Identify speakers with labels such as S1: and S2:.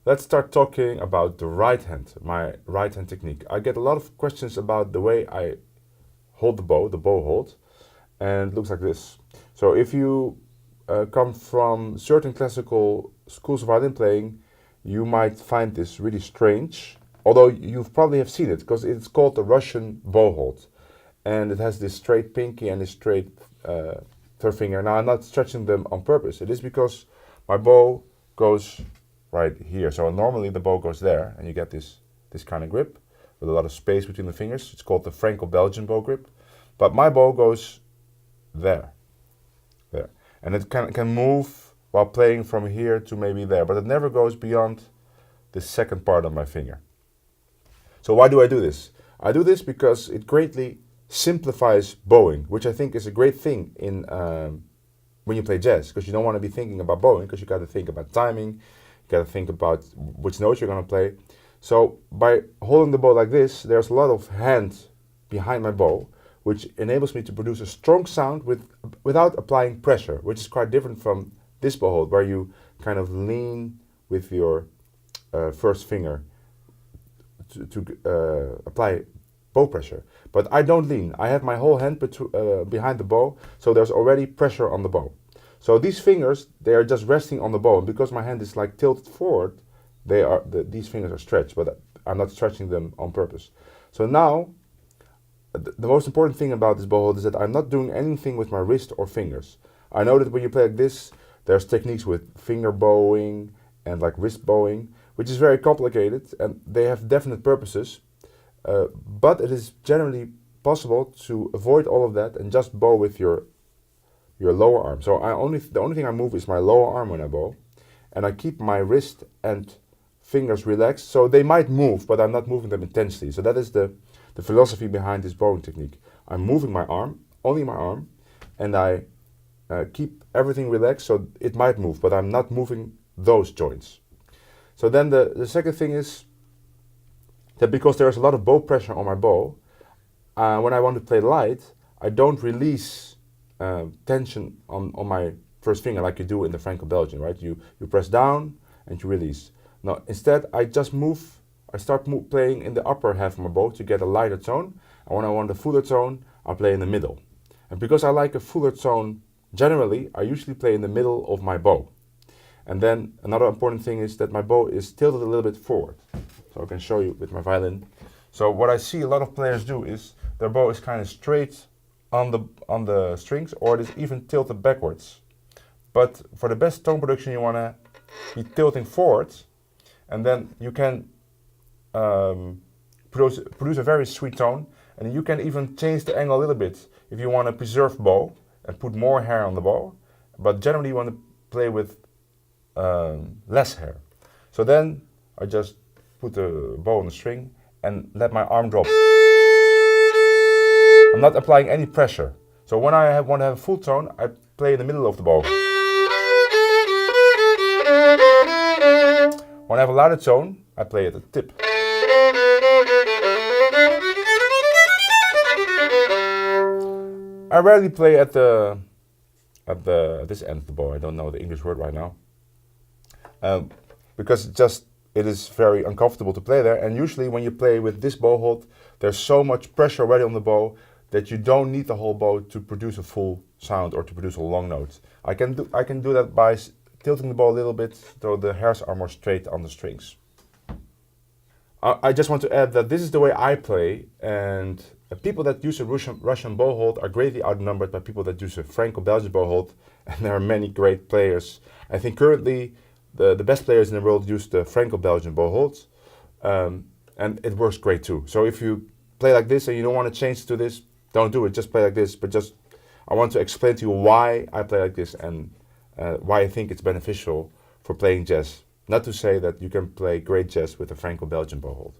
S1: let's start talking about the right hand, my right hand technique. I get a lot of questions about the way I hold the bow hold, and it looks like this. So if you come from certain classical schools of violin playing, you might find this really strange, although you probably have seen it, because it's called the Russian bow hold. And it has this straight pinky and this straight third finger. Now I'm not stretching them on purpose. It is because my bow goes right here. So normally the bow goes there, and you get this kind of grip with a lot of space between the fingers. It's called the Franco-Belgian bow grip. But my bow goes there. And it can move while playing from here to maybe there, but it never goes beyond the second part of my finger. So why do I do this? I do this because it greatly simplifies bowing, which I think is a great thing in when you play jazz, because you don't want to be thinking about bowing, because you got to think about timing, you got to think about which notes you're going to play. So by holding the bow like this, there's a lot of hand behind my bow, which enables me to produce a strong sound without applying pressure, which is quite different from this bow hold, where you kind of lean with your first finger to apply bow pressure. But I don't lean. I have my whole hand behind the bow, so there's already pressure on the bow. So these fingers, they are just resting on the bow, and because my hand is like tilted forward, these fingers are stretched, but I'm not stretching them on purpose. So now, the most important thing about this bow hold is that I'm not doing anything with my wrist or fingers. I know that when you play like this, there's techniques with finger bowing and like wrist bowing, which is very complicated, and they have definite purposes. But it is generally possible to avoid all of that and just bow with your lower arm. So the only thing I move is my lower arm when I bow, and I keep my wrist and fingers relaxed. So they might move, but I'm not moving them intensely. So that is the philosophy behind this bowing technique. I'm moving my arm, only my arm, and I keep everything relaxed, so it might move, but I'm not moving those joints. So then the second thing is that because there's a lot of bow pressure on my bow, when I want to play light, I don't release tension on my first finger like you do in the Franco-Belgian, right? You press down and you release. No, instead I just move. I start playing in the upper half of my bow to get a lighter tone, and when I want a fuller tone, I play in the middle. And because I like a fuller tone generally, I usually play in the middle of my bow. And then another important thing is that my bow is tilted a little bit forward. So I can show you with my violin. So what I see a lot of players do is their bow is kind of straight on the strings, or it is even tilted backwards. But for the best tone production, you want to be tilting forward, and then you can produce a very sweet tone, and you can even change the angle a little bit if you want to preserve bow and put more hair on the bow, but generally you want to play with less hair. So then I just put the bow on the string and let my arm drop. I'm not applying any pressure. So when I want to have a full tone, I play in the middle of the bow. When I have a louder tone, I play at the tip. I rarely play at this end of the bow. I don't know the English word right now, because it is very uncomfortable to play there. And usually, when you play with this bow hold, there's so much pressure already on the bow that you don't need the whole bow to produce a full sound or to produce a long note. I can do that by tilting the bow a little bit so the hairs are more straight on the strings. I just want to add that this is the way I play, and people that use a Russian bow hold are greatly outnumbered by people that use a Franco-Belgian bow hold, and there are many great players. I think currently the best players in the world use the Franco-Belgian bow holds, and it works great too. So if you play like this and you don't want to change to this, don't do it, just play like this. But I want to explain to you why I play like this and why I think it's beneficial for playing jazz. Not to say that you can play great jazz with a Franco-Belgian bow hold.